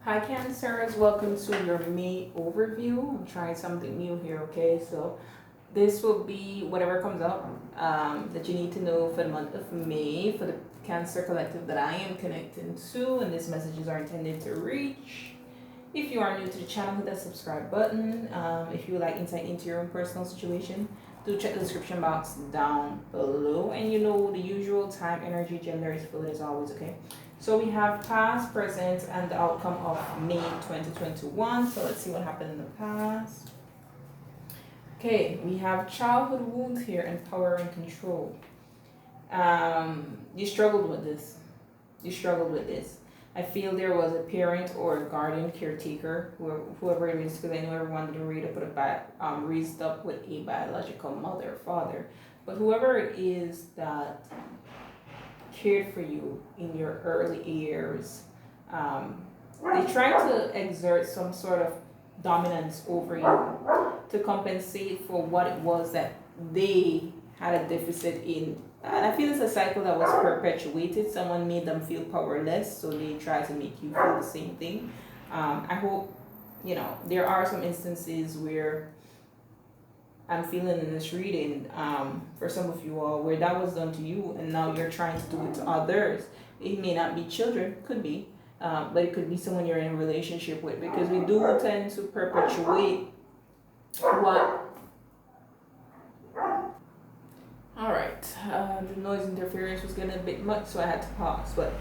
Hi Cancers, welcome to your May overview. I'm trying something new here, okay? So this will be whatever comes up that you need to know for the month of May for the Cancer collective that I am connecting to, and these messages are intended to reach. If you are new to the channel, hit that subscribe button. If you would like insight into your own personal situation, do check the description box down below. And you know the usual time, energy, gender is fluid as always, okay? So we have past, present, and the outcome of May 2021. So let's see what happened in the past. Okay, we have childhood wounds here and power and control. You struggled with this. I feel there was a parent or a guardian caretaker, whoever it is, because I know everyone didn't read up with raised up with a biological mother or father. But whoever it is that cared for you in your early years, they tried to exert some sort of dominance over you to compensate for what it was that they had a deficit in. And I feel it's a cycle that was perpetuated. Someone made them feel powerless, so they try to make you feel the same thing. I hope, there are some instances where I'm feeling in this reading, for some of you all, where that was done to you and now you're trying to do it to others. It may not be children, could be, but it could be someone you're in a relationship with, because we do tend to perpetuate what. Alright, the noise interference was getting a bit much, so I had to pause. But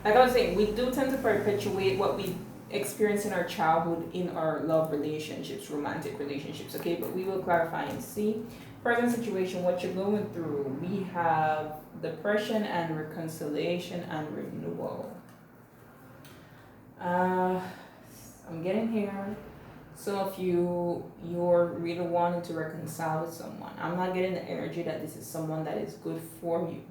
like I was saying, we do tend to perpetuate what we experience in our childhood in our love relationships, romantic relationships, okay? But we will clarify and see. Present situation, what you're going through. We have depression and reconciliation and renewal. I'm getting here. Some of you're really wanting to reconcile with someone. I'm not getting the energy that this is someone that is good for you.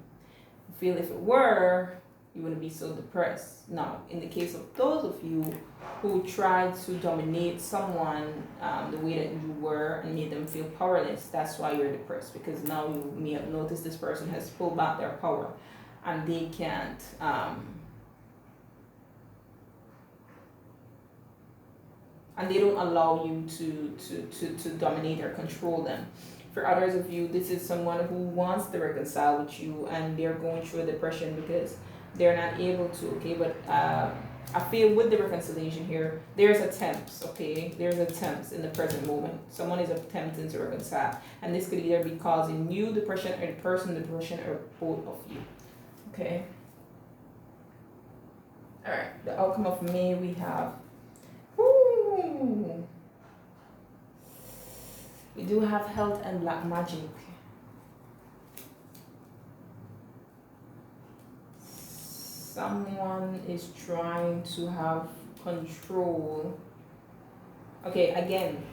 I feel if it were, you wouldn't be so depressed. Now, in the case of those of you who tried to dominate someone the way that you were and made them feel powerless, that's why you're depressed, because now you may have noticed this person has pulled back their power and they can't and they don't allow you to dominate or control them. For others of you, this is someone who wants to reconcile with you and they're going through a depression because they're not able to, okay? But I feel with the reconciliation here, there's attempts, okay? There's attempts in the present moment. Someone is attempting to reconcile, and this could either be causing you depression or the person depression or both of you, okay? All right, the outcome of May we have. Ooh. We do have health and black magic. Someone is trying to have control. Okay, again,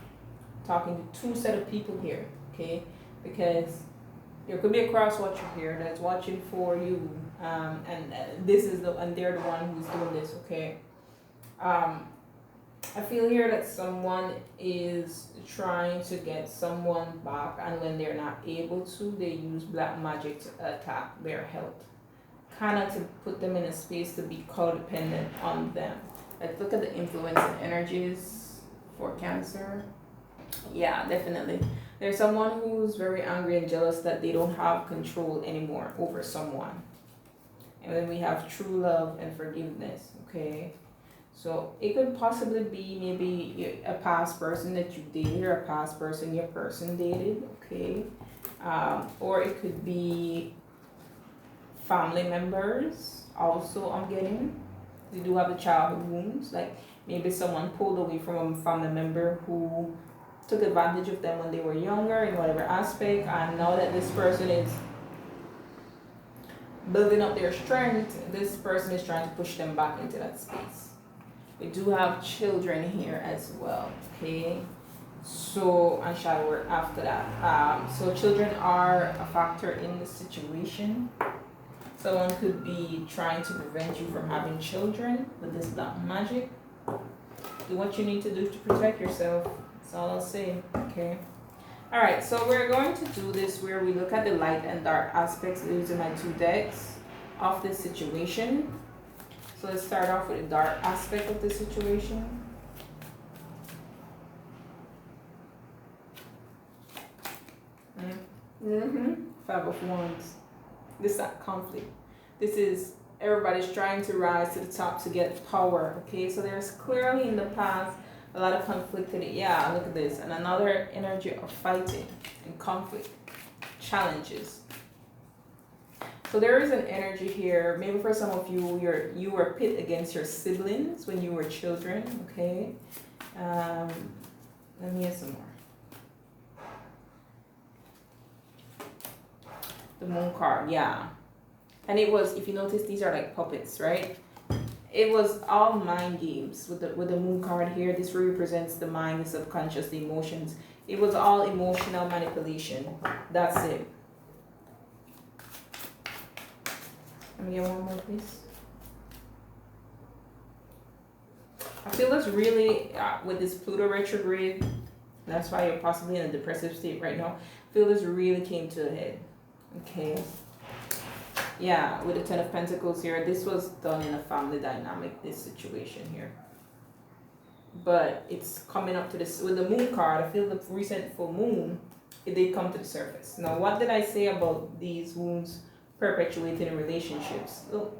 talking to two set of people here, okay? Because there could be a cross watcher here that's watching for you, and they're the one who's doing this, okay? I feel here that someone is trying to get someone back, and when they're not able to, they use black magic to attack their health, kind of to put them in a space to be codependent on them. Let's look at the influence and energies for Cancer. Yeah, definitely. There's someone who's very angry and jealous that they don't have control anymore over someone. And then we have true love and forgiveness, okay? So it could possibly be maybe a past person that you dated or a past person your person dated, okay? Or it could be family members also. I'm getting, they do have the childhood wounds, like maybe someone pulled away from a family member who took advantage of them when they were younger in whatever aspect, and now that this person is building up their strength, this person is trying to push them back into that space. We do have children here as well, okay? So, and shadow work after that. So children are a factor in the situation. Someone could be trying to prevent you from having children with this black magic. Do what you need to do to protect yourself. That's all I'll say, okay? All right, so we're going to do this where we look at the light and dark aspects using my two decks of this situation. So let's start off with the dark aspect of the situation. Five of Wands. This is that conflict. This is everybody's trying to rise to the top to get power. Okay, so there's clearly in the past a lot of conflict. Yeah, look at this. And another energy of fighting and conflict, challenges. So there is an energy here. Maybe for some of you, you were pit against your siblings when you were children. Okay, let me get some more. The Moon card, yeah. And it was, if you notice, these are like puppets, right? It was all mind games with the Moon card here. This represents the mind, the subconscious, the emotions. It was all emotional manipulation. That's it. Let me get one more, please. I feel this really, with this Pluto retrograde, that's why you're possibly in a depressive state right now. I feel this really came to a head. Okay. Yeah, with the Ten of Pentacles here, this was done in a family dynamic, this situation here. But it's coming up to this, with the Moon card, I feel the recent full moon, it did come to the surface. Now, what did I say about these wounds perpetuating in relationships? Look,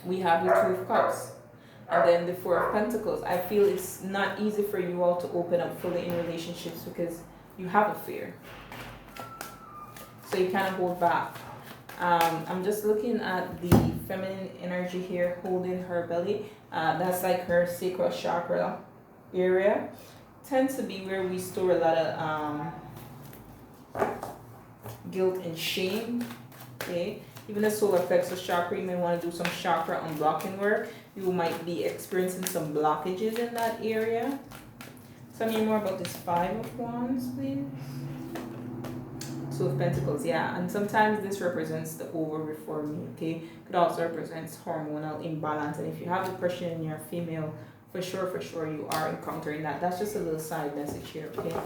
we have the Two of Cups and then the Four of Pentacles. I feel it's not easy for you all to open up fully in relationships because you have a fear. So you kind of hold back. I'm just looking at the feminine energy here holding her belly. That's like her sacral chakra area. Tends to be where we store a lot of guilt and shame. Okay, even the solar plexus chakra, you may want to do some chakra unblocking work. You might be experiencing some blockages in that area. Tell me more about this Five of Wands, please. Two of Pentacles, yeah, and sometimes this represents the over-reforming, okay? It also represents hormonal imbalance, and if you have depression and you're a female, for sure you are encountering that. That's just a little side message here, okay?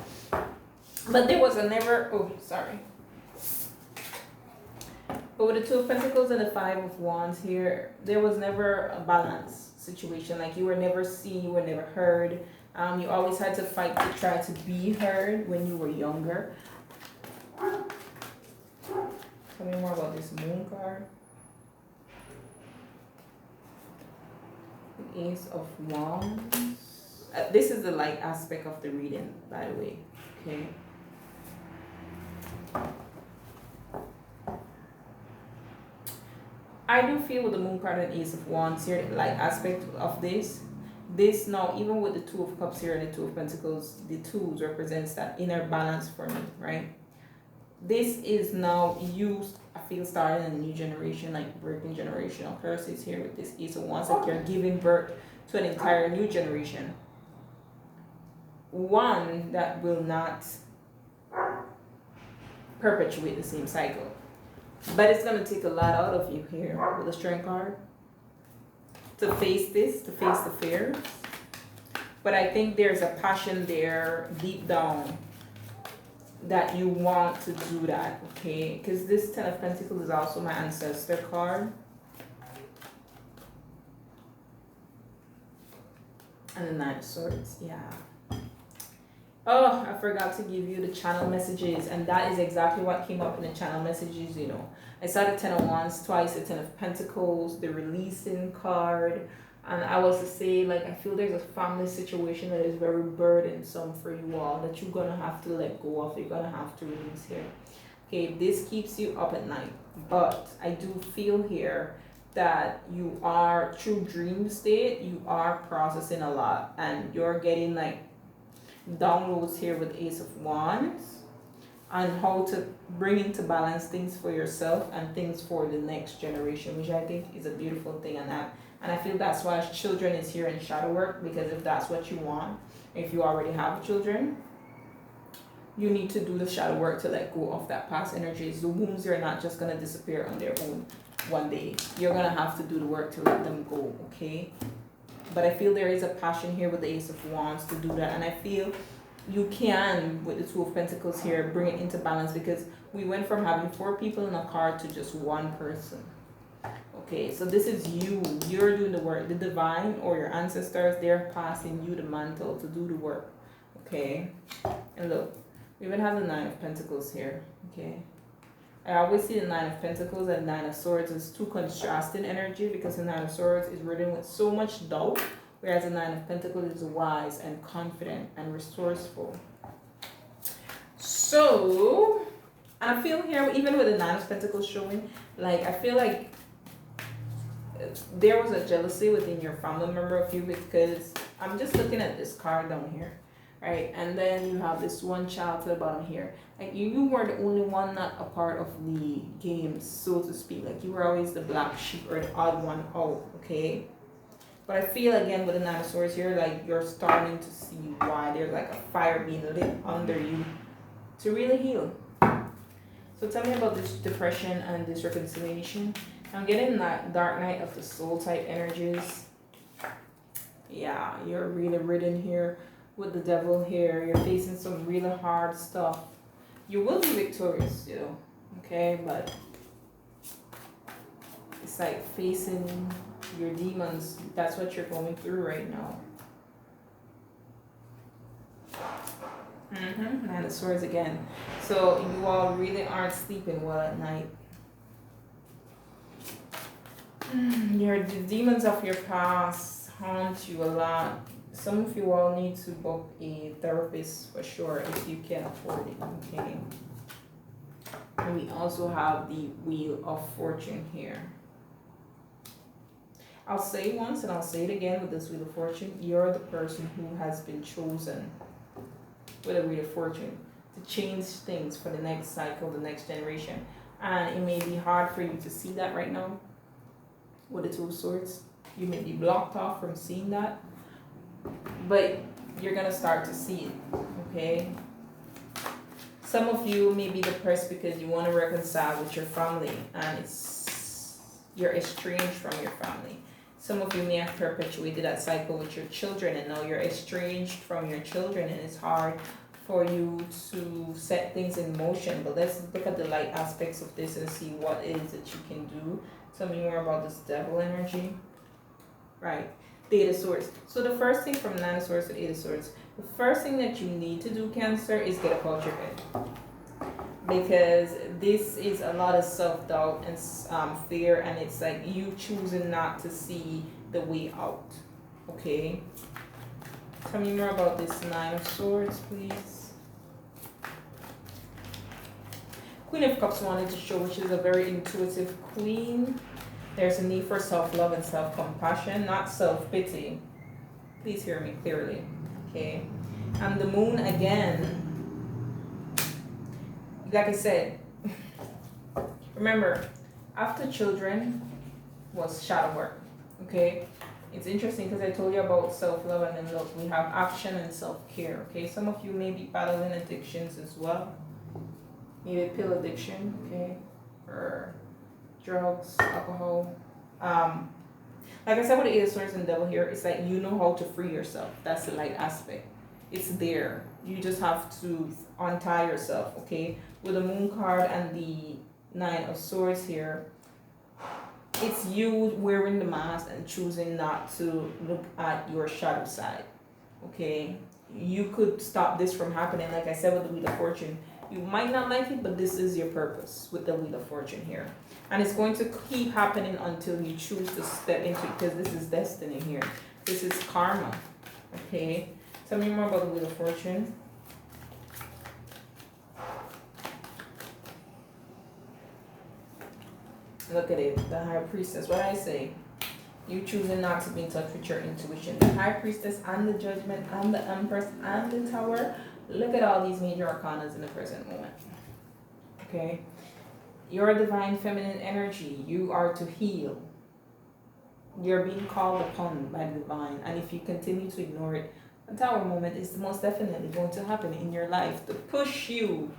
But there was a never, but with the Two of Pentacles and the Five of Wands here, there was never a balance situation. Like you were never seen, you were never heard. You always had to fight to try to be heard when you were younger. Tell me more about this Moon card. The Ace of Wands. This is the light aspect of the reading, by the way. Okay. I do feel with the Moon card and Ace of Wands here, the light aspect of this. This now, even with the Two of Cups here and the Two of Pentacles, the twos represents that inner balance for me, right? This is now you, I feel, starting in a new generation, like breaking generational curses here with this Ace of Wands, like you're giving birth to an entire new generation. One that will not perpetuate the same cycle. But it's going to take a lot out of you here with the Strength card to face this, to face the fears. But I think there's a passion there deep down that you want to do that, okay? Because this Ten of Pentacles is also my ancestor card. And the Nine of Swords, yeah. Oh, I forgot to give you the channel messages, and that is exactly what came up in the channel messages, you know. I saw the Ten of Wands twice, the Ten of Pentacles, the Releasing card, and I was to say, like, I feel there's a family situation that is very burdensome for you all that you're going to have to let go of, you're going to have to release here. Okay, this keeps you up at night, but I do feel here that you are, through dream state, you are processing a lot, and you're getting, like, downloads here with Ace of Wands on how to bring into balance things for yourself and things for the next generation, which I think is a beautiful thing. And I feel that's why children is here in shadow work, because if that's what you want, if you already have children, you need to do the shadow work to let go of that past energies. The wounds are not just going to disappear on their own one day. You're going to have to do the work to let them go, okay? But I feel there is a passion here with the Ace of Wands to do that. And I feel you can, with the Two of Pentacles here, bring it into balance, because we went from having 4 people in a card to just 1 person. Okay, so this is you. You're doing the work. The divine or your ancestors, they're passing you the mantle to do the work. Okay, and look, we even have the Nine of Pentacles here. Okay, I always see the Nine of Pentacles and Nine of Swords as two contrasting energy, because the Nine of Swords is ridden with so much doubt, whereas the Nine of Pentacles is wise and confident and resourceful. So, and I feel here, even with the Nine of Pentacles showing, like, I feel like there was a jealousy within your family member of you, because I'm just looking at this card down here, right? And then you have this one child to the bottom here. Like, you were the only one not a part of the games, so to speak. Like, you were always the black sheep or the odd one out, okay? But I feel, again, with the Nine of Swords here, like, you're starting to see why there's like a fire being lit under you to really heal. So tell me about this depression and this reconciliation. I'm getting that Dark Night of the Soul type energies. Yeah, you're really ridden here with the devil here. You're facing some really hard stuff. You will be victorious, you know, okay? But it's like facing your demons. That's what you're going through right now. Nine of Swords again. So you all really aren't sleeping well at night. The demons of your past haunt you a lot. Some of you all need to book a therapist for sure if you can afford it, okay? And we also have the Wheel of Fortune here. I'll say it once and I'll say it again with this Wheel of Fortune. You're the person who has been chosen with a Wheel of Fortune to change things for the next cycle, the next generation. And it may be hard for you to see that right now with the Two of Swords. You may be blocked off from seeing that, but you're gonna start to see it, okay? Some of you may be depressed because you want to reconcile with your family and you're estranged from your family. Some of you may have perpetuated that cycle with your children and now you're estranged from your children and it's hard for you to set things in motion. But let's look at the light aspects of this and see what it is that you can do. Tell me more about this devil energy. Right, the Eight of Swords. So the first thing from Nine of Swords to Eight of Swords, the first thing that you need to do, Cancer, is get up out your head. Because this is a lot of self-doubt and fear, and it's like you choosing not to see the way out, okay? Tell me more about this Nine of Swords, please. Queen of Cups wanted to show, which is a very intuitive queen. There's a need for self-love and self-compassion, not self-pity. Please hear me clearly, okay? And the Moon again. Like I said, remember, after children was shadow work, okay? It's interesting because I told you about self-love, and then look, we have action and self-care, okay? Some of you may be battling addictions as well. Maybe pill addiction, okay? Or drugs, alcohol. Like I said with the Eight of Swords and Devil here, it's like you know how to free yourself. That's the light aspect. It's there. You just have to untie yourself, okay? With the Moon card and the Nine of Swords here, it's you wearing the mask and choosing not to look at your shadow side, okay? You could stop this from happening. Like I said with the Wheel of Fortune, you might not like it, but this is your purpose with the Wheel of Fortune here. And it's going to keep happening until you choose to step into it, because this is destiny here. This is karma, okay? Tell me more about the Wheel of Fortune. Look at it, the High Priestess. What I say, you choosing not to be in touch with your intuition. The High Priestess and the Judgment and the Empress and the Tower. Look at all these major arcanas in the present moment. Okay? You're a divine feminine energy. You are to heal. You're being called upon by the divine. And if you continue to ignore it, a Tower moment is most definitely going to happen in your life to push you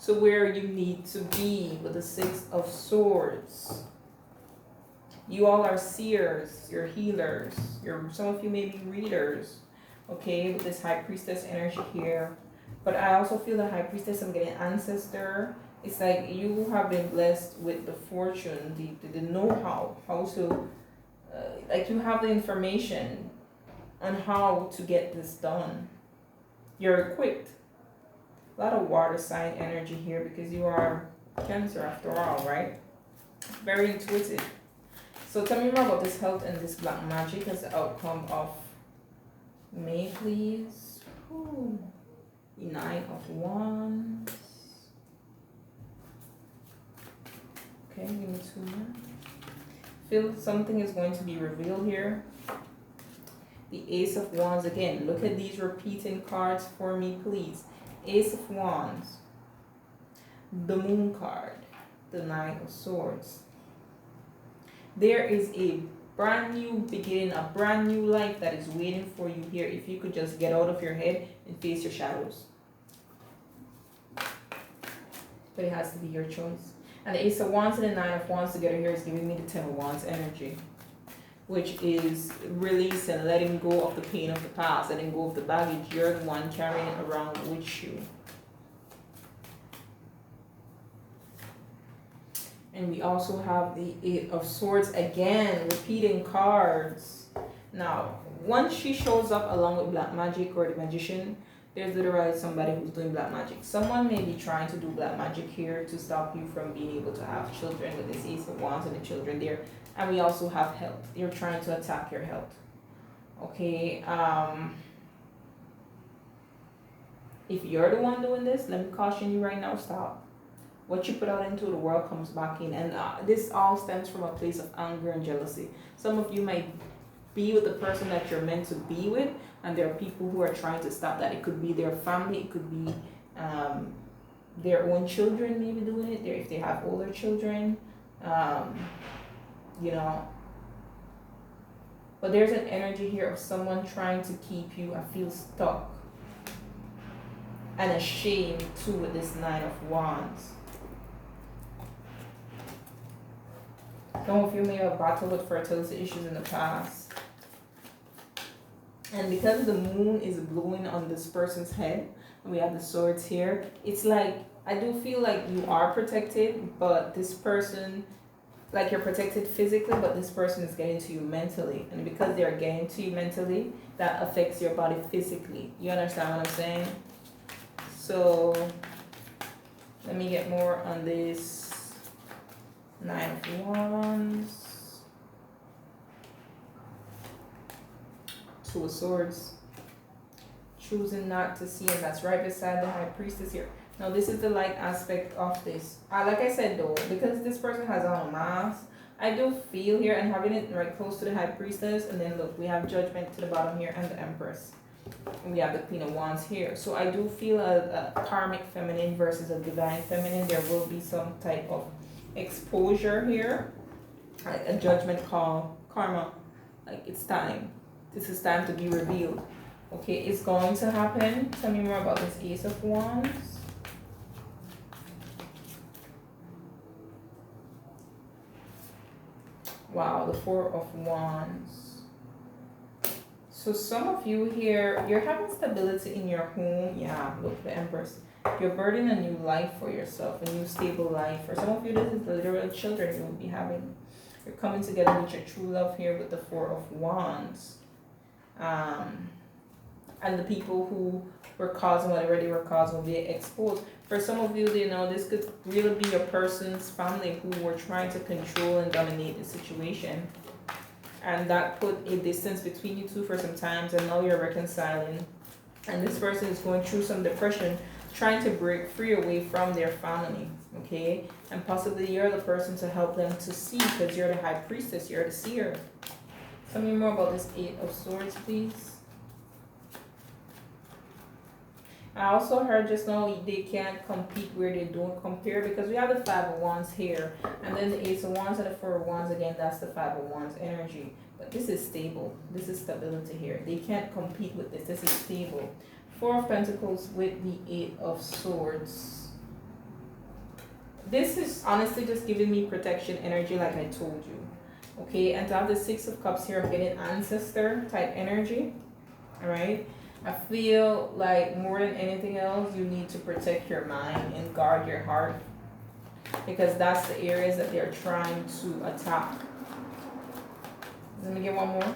to where you need to be with the Six of Swords. You all are seers, you're healers, some of you may be readers, okay, with this High Priestess energy here. But I also feel the High Priestess, I'm getting ancestor, It's like you have been blessed with the fortune, the know-how, how to, like you have the information on how to get this done. You're equipped. A lot of water sign energy here because you are Cancer after all, right? Very intuitive. So tell me more about this health and this black magic as the outcome of May, please. Ooh. 9 of Wands. Okay, give me 2 more. Feel something is going to be revealed here. The Ace of Wands again. Look at these repeating cards for me, please. Ace of Wands. The Moon card. The Nine of Swords. There is a brand new beginning, a brand new life that is waiting for you here if you could just get out of your head and face your shadows. But it has to be your choice. And the Ace of Wands and the Nine of Wands together here is giving me the Ten of Wands energy, which is release and letting go of the pain of the past, letting go of the baggage. You're the one carrying it around with you. And we also have the Eight of Swords again, repeating cards. Now, once she shows up along with black magic or the magician, there's literally somebody who's doing black magic. Someone may be trying to do black magic here to stop you from being able to have children with this Ace of Wands and the children there. And we also have health. They're trying to attack your health. Okay. If you're the one doing this, let me caution you right now, stop. What you put out into the world comes back in. And this all stems from a place of anger and jealousy. Some of you might be with the person that you're meant to be with, and there are people who are trying to stop that. It could be their family, it could be their own children maybe doing it, if they have older children, you know. But there's an energy here of someone trying to keep you, I feel, stuck and ashamed too with this Nine of Wands. Some of you may have battled with fertility issues in the past. And because the moon is blowing on this person's head, and we have the swords here, it's like, I do feel like you are protected, but this person, like you're protected physically, but this person is getting to you mentally. And because they're getting to you mentally, that affects your body physically. You understand what I'm saying? So, let me get more on this Nine of Wands. Two of Swords. Choosing not to see, and that's right beside the High Priestess here. Now this is the light aspect of this. Like I said though, because this person has on a mask, I do feel here, and having it right close to the High Priestess, and then look, we have Judgment to the bottom here, and the Empress. And we have the Queen of Wands here. So I do feel a karmic feminine versus a divine feminine. There will be some type of exposure here, like a judgment call, karma, like it's time. This is time to be revealed. Okay, it's going to happen. Tell me more about this Ace of Wands. Wow, the Four of Wands. So some of you here, you're having stability in your home. Yeah, look, the Empress. You're birthing a new life for yourself, a new stable life. For some of you, this is the literal children you will be having. You're coming together with your true love here with the Four of Wands. And the people who were causing whatever they were causing will be exposed. For some of you, you know, this could really be a person's family who were trying to control and dominate the situation. And that put a distance between you two for some time, and now you're reconciling. And this person is going through some depression, trying to break free away from their family, okay? And possibly you're the person to help them to see, because you're the High Priestess, you're the seer. Tell me more about this Eight of Swords, please. I also heard just now they can't compete where they don't compare, because we have the Five of Wands here, and then the Ace of Wands and the Four of Wands again, that's the Five of Wands energy. But this is stable. This is stability here. They can't compete with this. This is stable. Four of Pentacles with the Eight of Swords. This is honestly just giving me protection energy, like I told you. Okay, and to have the Six of Cups here, I'm getting ancestor type energy. Alright. I feel like more than anything else, you need to protect your mind and guard your heart. because that's the areas that they're trying to attack. Let me get one more.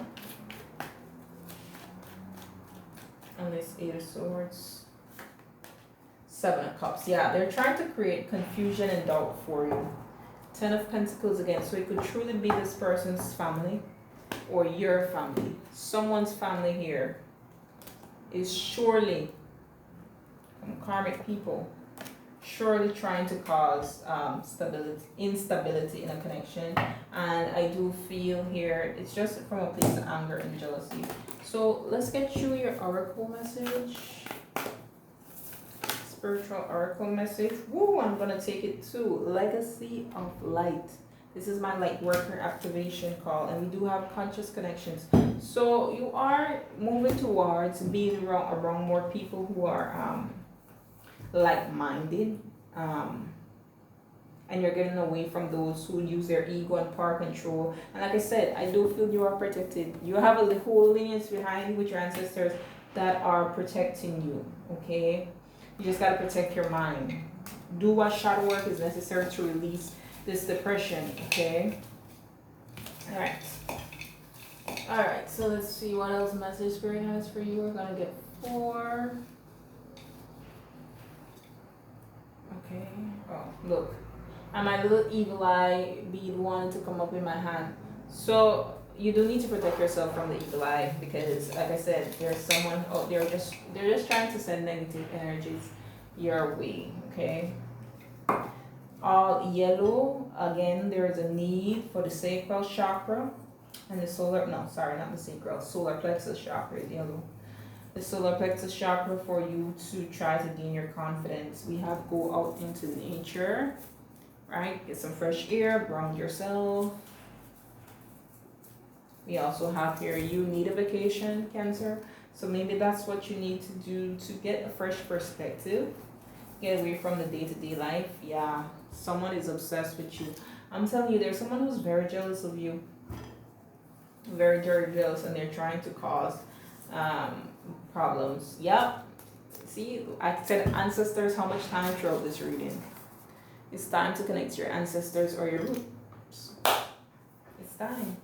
And this 8 of Swords. 7 of Cups. Yeah, they're trying to create confusion and doubt for you. 10 of Pentacles again. So it could truly be this person's family or your family. Someone's family here is surely, from karmic people, surely trying to cause instability in a connection. And I do feel here it's just from a place of anger and jealousy. So let's get you your oracle message. Spiritual oracle message. Woo, I'm gonna take it to Legacy of Light. This is my light worker activation call, and we do have conscious connections. So you are moving towards being around more people who are like-minded, and you're getting away from those who use their ego and power control. And like I said, I do feel you are protected. You have a whole lineage behind you with your ancestors that are protecting you, okay? You just got to protect your mind. Do what shadow work is necessary to release this depression, okay? All right, so let's see what else message Spirit has for you. We're going to get 4. Okay. Oh, look. And my little eagle eye bead wanted to come up in my hand. So you do need to protect yourself from the eagle eye, because like I said, there's someone they're just trying to send negative energies your way, okay? All yellow, again, there is a need for the sacral chakra and the solar plexus chakra is yellow. The solar plexus chakra for you to try to gain your confidence. We have go out into nature, right? Get some fresh air, ground yourself. We also have here, you need a vacation, Cancer. So maybe that's what you need to do to get a fresh perspective. Get away from the day-to-day life. Yeah, someone is obsessed with you. I'm telling you, there's someone who's very jealous of you. Very, very jealous, and they're trying to cause problems. Yep. See, I said ancestors how much time throughout this reading. It's time to connect to your ancestors or your roots. It's time.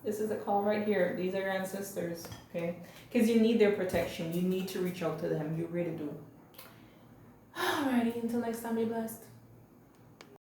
This is a call right here. These are your ancestors, okay? Because you need their protection. You need to reach out to them. You really do. Alrighty, until next time, be blessed.